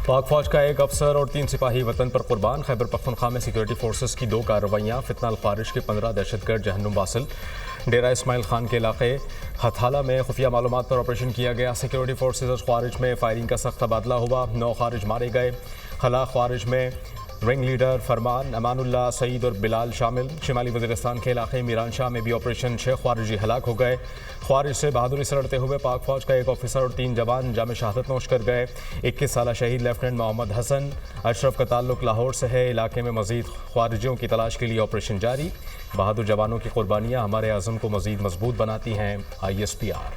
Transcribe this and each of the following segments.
पाक फौज का एक अफसर और 3 सिपाही वतन पर कुर्बान। खैबर पख्तूनख्वा में सिक्योरिटी फोर्सेस की 2 कार्रवाइयाँ। फितना अल-ख्वारिज के 15 दहशतगर्द जहन्नुम वासिल। डेरा इस्माइल खान के इलाके हथाला में खुफिया मालूमात पर ऑपरेशन किया गया। सिक्योरिटी फोर्सेस और ख्वारिज में फायरिंग का सख्त तबादला हुआ। 9 ख्वारिज मारे गए। खला ख्वारिज में रिंग लीडर फरमान, अमानुल्लाह, सईद और बिलाल शामिल। शिमाली वज़ीरिस्तान के इलाके मीरान शाह में भी ऑपरेशन 6 ख्वारिजी हलाक हो गए। ख्वारिज से बहादुरी से लड़ते हुए पाक फौज का एक ऑफिसर और 3 जवान जाम शहादत नोश कर गए। 21 साल शहीद लेफ्टिनेंट मोहम्मद हसन अशरफ का ताल्लुक लाहौर से है। इलाके में मजीद ख्वारिजियों की तलाश के लिए ऑपरेशन जारी। बहादुर जवानों की कुर्बानियाँ हमारे आज़म को मजीद मजबूत बनाती हैं। ISPR।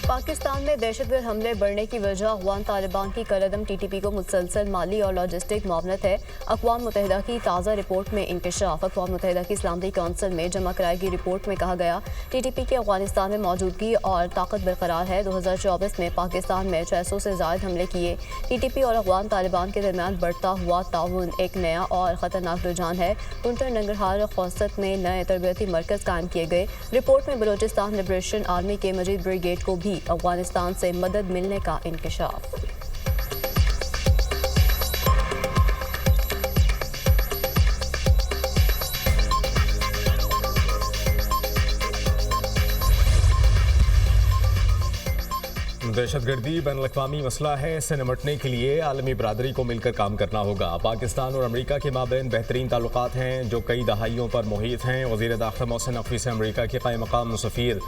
पाकिस्तान में दहशतगर्द हमले बढ़ने की वजह अफ़गान तालिबान की कलअदम TTP को मुसलसल माली और लॉजिस्टिक मामलत है। अक़वाम मुत्तहिदा की ताज़ा रिपोर्ट में इंकशाफ। अक़वाम मुत्तहिदा की इस्लामी कौंसिल में जमा कराई गई रिपोर्ट में कहा गया TTP की अफ़गानिस्तान में मौजूदगी और ताकत बरकरार है। 2024 में पाकिस्तान में 600 से ज़ायद हमले किए। TTP और अफ़गान तालिबान के दरमियान बढ़ता हुआ ताउन एक नया और ख़तरनाक रुझान है। कुंटर नंगरहार और खौसत में नए तरबियती मरकज़ कायम किए गए। रिपोर्ट में बलोचिस्तान लिबरेशन आर्मी के मजीद ब्रिगेड को भी अफगानिस्तान से मदद मिलने का इंकशाफ। दहशतगर्दी बैनुल-अक़वामी मसला है। इससे निपटने के लिए आलमी बरादरी को मिलकर काम करना होगा। पाकिस्तान और अमरीका के माबैन बेहतरीन ताल्लुकात हैं जो कई दहाइयों पर मुहित हैं। वज़ीर दाखिला मोहसिन नकवी से अमरीका के क़ायम मक़ाम सफ़ीर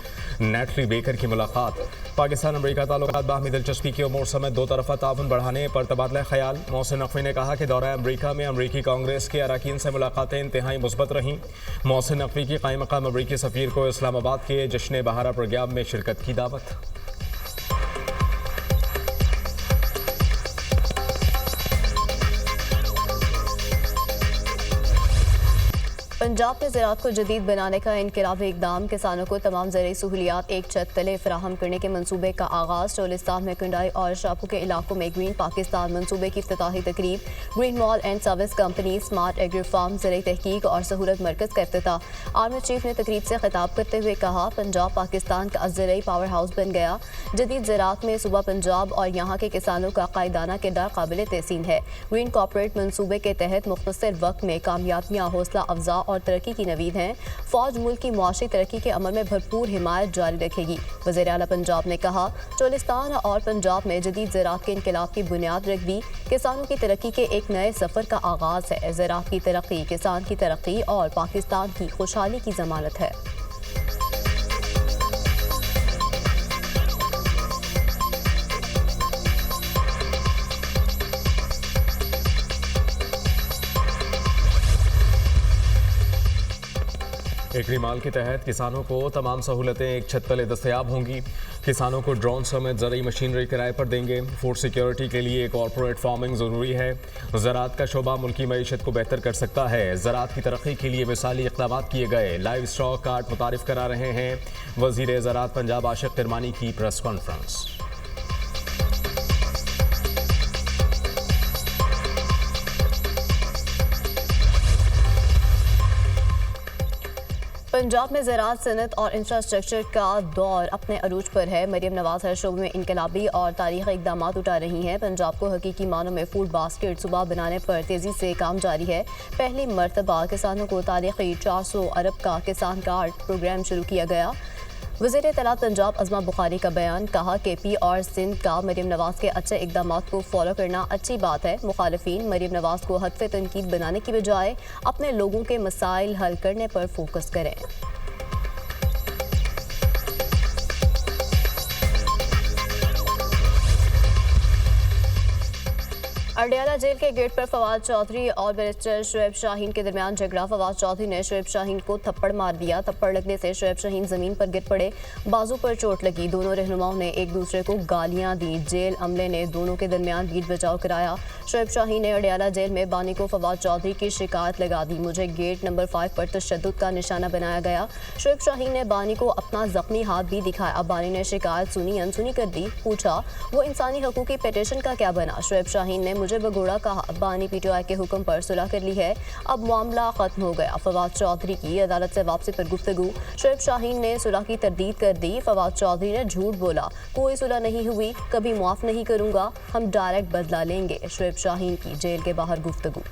नेटली बेकर की मुलाकात। पाकिस्तान अमरीका ताल्लुकात बाहमी दिलचस्पी के उमूर समेत 2 तरफ़ा ताउन बढ़ाने पर तबादला ख्याल। मोहसिन नकवी ने कहा कि दौरा अमरीका में अमरीकी कांग्रेस के अरकान से मुलाकातें इंतहाई मुस्बत रहीं। मोहसिन नकवी की क़ायम मक़ाम अमरीकी सफ़ीर को इस्लामाबाद के जश्न बहारा प्रोग्राम में शिरकत की दावत। पंजाब में ज़राअत को जदीद बनाने का इनकलाबी इक़दाम। किसानों को तमाम ज़रूरी सहूलियात एक छत तले फराहम करने के मनसूबे का आगाज़। चोलिस्तान में कंडाई और शापू के इलाकों में ग्रीन पाकिस्तान मनसूबे की इफ्तिताही तकरीब। Green mall and service company, smart agri farm, ज़रूरी तहकीक और सहूलत मरकज़ का इफ्तिताह। आर्मी चीफ ने तकरीब से खिताब करते हुए कहा पंजाब पाकिस्तान का ज़रूरी पावर हाउस बन गया। जदीद ज़राअत में सूबा पंजाब और यहाँ के किसानों का कायदाना किरदार काबिल तहसीन है। ग्रीन कॉर्पोरेट मनसूबे के तहत मुख्तसर वक्त में कामयाबियाँ हौसला अफजा और तरक्की की नवीद हैं। फौज मुल्क की मुआशी तरक्की के अमल में भरपूर हिमायत जारी रखेगी। वज़ीर आला पंजाब ने कहा चोलिस्तान और पंजाब में जदीद ज़राअत के इनकलाब की बुनियाद रख दी। किसानों की तरक्की के एक नए सफ़र का आगाज़ है। ज़राअत की तरक्की किसान की तरक्की और पाकिस्तान की खुशहाली की ज़मानत है। एग्री माल के तहत किसानों को तमाम सहूलतें एक छत तले दस्तयाब होंगी। किसानों को ड्रोन समेत ज़रूरी मशीनरी किराए पर देंगे। फूड सिक्योरिटी के लिए कॉर्पोरेट फार्मिंग ज़रूरी है। ज़राअत का शोबा मुल्की मईशत को बेहतर कर सकता है। ज़राअत की तरक्की के लिए मिसाली इक़दाम किए गए। लाइव स्टॉक कार्ड मुतारिफ करा रहे हैं। वज़ीर ज़राअत पंजाब आशिक़ तिरमानी की प्रेस कॉन्फ्रेंस। पंजाब में ज़राअत, सनत और इंफ्रास्ट्रक्चर का दौर अपने अरूज पर है। मरीम नवाज हर शोबे में इनकलाबी और तारीख़ी इक़दाम उठा रही हैं। पंजाब को हकीकी मानों में फूड बास्केट सुबह बनाने पर तेज़ी से काम जारी है। पहली मरतबा किसानों को तारीख़ी 400 अरब का किसान कार्ड प्रोग्राम शुरू किया गया। वज़ीर इत्तलात पंजाब अज़मा बुखारी का बयान। कहा KP और सिंध का मरीम नवाज के अच्छे इक़दाम को फॉलो करना अच्छी बात है। मुखालिफिन मरीम नवाज को हदफ़ तनकीद बनाने की बजाय अपने लोगों के मसाइल हल करने पर फोकस करें। अडयाला जेल के गेट पर फवाद चौधरी और बैरिस्टर शुएब शाहीन के दरमियान झगड़ा। फवाद चौधरी ने शुएब शाहीन को थप्पड़ मार दिया। थप्पड़ लगने से शुएब शाहीन जमीन पर गिर पड़े, बाजू पर चोट लगी। दोनों रहनुमाओं ने एक दूसरे को गालियां दी। जेल अमले ने दोनों के दरमियान बीच बचाव कराया। शुएब शाहीन ने अडयाला जेल में बानी को फवाद चौधरी की शिकायत लगा दी। मुझे गेट नंबर 5 पर तशद्दुद का निशाना बनाया गया। शुएब शाहीन ने बानी को अपना जख्मी हाथ भी दिखाया। बानी ने शिकायत सुनी अनसुनी कर दी। पूछा वो इंसानी हकूक की पिटीशन का क्या बना। शुएब शाहीन ने मुझे बगोड़ा कहा। बानी पीटीआई के हुक्म पर सुलह कर ली है, अब मामला खत्म हो गया। फवाद चौधरी की अदालत से वापसी पर गुफ्तगू। शुएब शाहीन ने सुलह की तरदीद कर दी। फवाद चौधरी ने झूठ बोला, कोई सुलह नहीं हुई, कभी माफ नहीं करूंगा, हम डायरेक्ट बदला लेंगे। शुएब शाहीन की जेल के बाहर गुफ्तगू।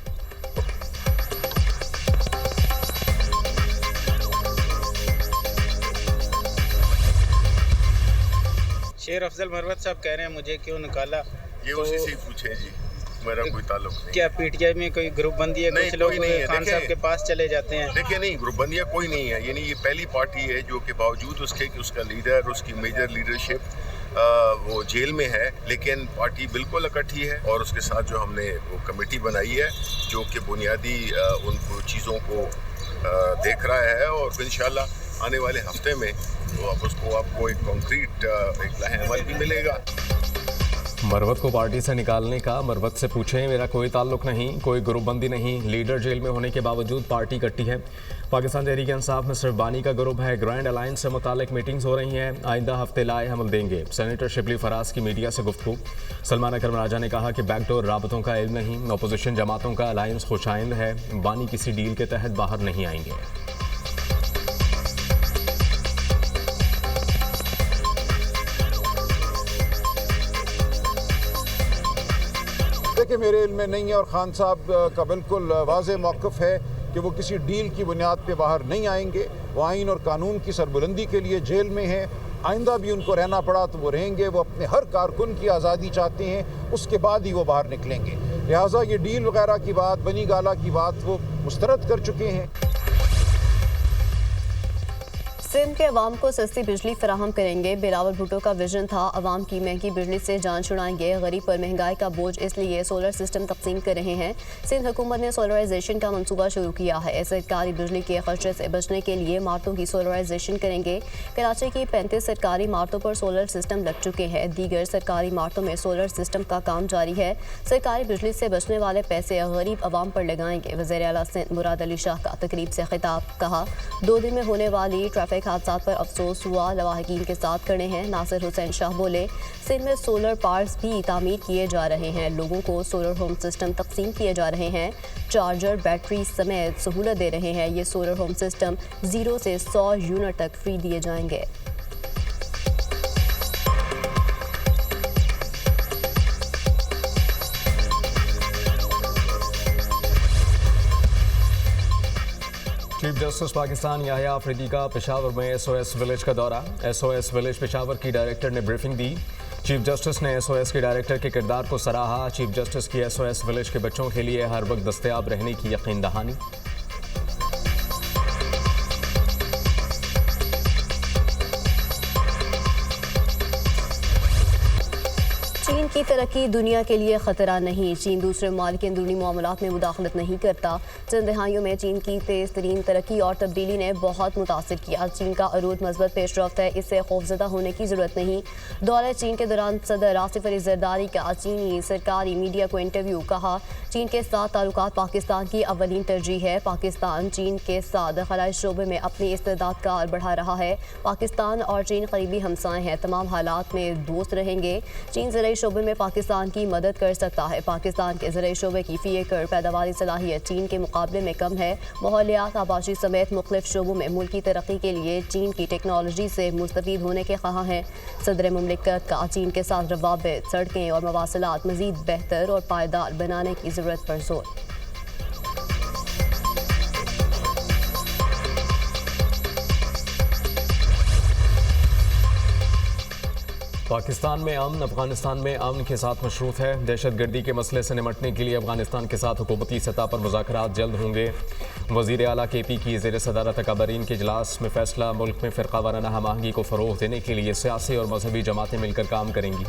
शेर अफजल मरवत साहब कह रहे हैं मुझे क्यों निकाला, ये उसी से ही पूछे जी, मेरा कोई ताल्लुक नहीं। क्या पीटीआई में कोई ग्रुप बंदी है? कुछ लोग खान साहब के पास चले जाते हैं। देखिए नहीं, ग्रुप बंदियाँ कोई नहीं है। यानी ये पहली पार्टी है जो कि बावजूद उसके कि उसका लीडर, उसकी मेजर लीडरशिप वो जेल में है, लेकिन पार्टी बिल्कुल इकट्ठी है। और उसके साथ जो हमने वो कमेटी बनाई है जो कि बुनियादी उन चीज़ों को देख रहा है, और इंशाल्लाह आने वाले हफ्ते में तो अब उसको आपको एक कॉन्क्रीट एक लाहेअमल भी मिलेगा। मरवत को पार्टी से निकालने का, मरवत से पूछें, मेरा कोई ताल्लुक नहीं, कोई ग्रुपबंदी नहीं, लीडर जेल में होने के बावजूद पार्टी इकट्ठी है। पाकिस्तान तहरीक इंसाफ में सिर्फ बानी का ग्रुप है। ग्रैंड अलायंस से मुतालिक मीटिंग्स हो रही हैं, आइंदा हफ्ते लाए हमल देंगे। सेनेटर शिबली फराज की मीडिया से गुफ्तगू। सलमान अकरम राजा ने कहा कि बैकडोर राबतों का इल्म नहीं, अपोजिशन जमातों का अलायंस खुशाइंद है, बानी किसी डील के तहत बाहर नहीं आएंगे। देखिए मेरे इल्म में नहीं है, और खान साहब का बिल्कुल वाज़ेह मौक़िफ़ है कि वो किसी डील की बुनियाद पे बाहर नहीं आएंगे। वो आइन और कानून की सरबुलंदी के लिए जेल में हैं। आइंदा भी उनको रहना पड़ा तो वो रहेंगे। वो अपने हर कारकुन की आज़ादी चाहते हैं, उसके बाद ही वो बाहर निकलेंगे। लिहाजा ये डील वगैरह की बात, बनी गाला की बात वो मुस्तरद कर चुके हैं। सिंध के अवाम को सस्ती बिजली फराहम करेंगे। बिलावल भुट्टो का विजन था, अवाम की महंगी बिजली से जान छुड़ाएंगे। गरीब पर महंगाई का बोझ इसलिए सोलर सिस्टम तकसीम कर रहे हैं। सिंध हुकूमत ने सोलराइजेशन का मंसूबा शुरू किया है। सरकारी बिजली के खर्चे से बचने के लिए इमारतों की सोलराइजेशन करेंगे। कराची की 35 सरकारी इमारतों पर सोलर सिस्टम लग चुके हैं। दीगर सरकारी इमारतों में सोलर सिस्टम का काम जारी है। सरकारी बिजली से बचने वाले पैसे गरीब अवाम पर लगाएंगे। वज़ीर आला सिंध मुराद अली शाह का तकरीब से खिताब। कहा 2 दिन में होने वाली ट्रैफिक हादसा पर अफसोस हुआ, लवाहिकीन के साथ खड़े हैं। नासिर हुसैन शाह बोले सिंध में सोलर पार्क्स भी तामीर किए जा रहे हैं। लोगों को सोलर होम सिस्टम तकसीम किए जा रहे हैं। चार्जर, बैटरी समेत सहूलत दे रहे हैं। ये सोलर होम सिस्टम 0 से 100 यूनिट तक फ्री दिए जाएंगे। चीफ जस्टिस पाकिस्तान याहिया अफरीदी का पेशावर में एसओएस विलेज का दौरा। एसओएस विलेज पेशावर की डायरेक्टर ने ब्रीफिंग दी। चीफ जस्टिस ने एसओएस के डायरेक्टर के किरदार को सराहा। चीफ जस्टिस की एसओएस विलेज के बच्चों के लिए हर वक्त दस्तयाब रहने की यकीन दहानी। चीन की तरक्की दुनिया के लिए खतरा नहीं। चीन दूसरे ममालिक के अंदरूनी मामलात में मुदाखलत नहीं करता। चंद दहाइयों में चीन की तेज़ तरीन तरक्की और तब्दीली ने बहुत मुतासिर किया। चीन का अरूज मस्बत पेशरफ्त है, इससे खौफजदा होने की ज़रूरत नहीं। दौरे चीन के दौरान सदर आसिफ अली जरदारी का चीनी सरकारी मीडिया को इंटरव्यू। कहा चीन के साथ ताल्लुकात पाकिस्तान की अवलीन तरजीह है। पाकिस्तान चीन के साथ खलाई शोबे में अपनी इस्तेदाद का बढ़ा रहा है। पाकिस्तान और चीन करीबी हमसाए हैं, तमाम हालात में दोस्त रहेंगे। चीन ज़राई शोबे में पाकिस्तान की मदद कर सकता है। पाकिस्तान के ज़राई शोबे की फी एकड़ पैदावारी सलाहियत चीन के मुकाबले में कम है। माहौलियात, आबादी समेत मुख्तलिफ शोबों में मुल्क की तरक्की के लिए चीन की टेक्नोलॉजी से मुस्तफ़ीद होने के ख़्वाह हैं। सदर मुमलिकत का चीन के साथ रवाबित, सड़कें और मवासलात मज़ीद बेहतर और पायदार बनाने की ज़रूरत पर जोर। पाकिस्तान में अमन अफगानिस्तान में अमन के साथ मशरूत है। दहशतगर्दी के मसले से निमटने के लिए अफगानिस्तान के साथ हुकूमती सतह पर मुज़ाकरात जल्द होंगे। वज़ीर आला KP की ज़ेर सदारत अकाबरीन के इजलास में फैसला। मुल्क में फ़िरक़ा वाराना हम आहंगी को फ़रोग़ देने के लिए सियासी और मजहबी जमातें मिलकर काम करेंगी।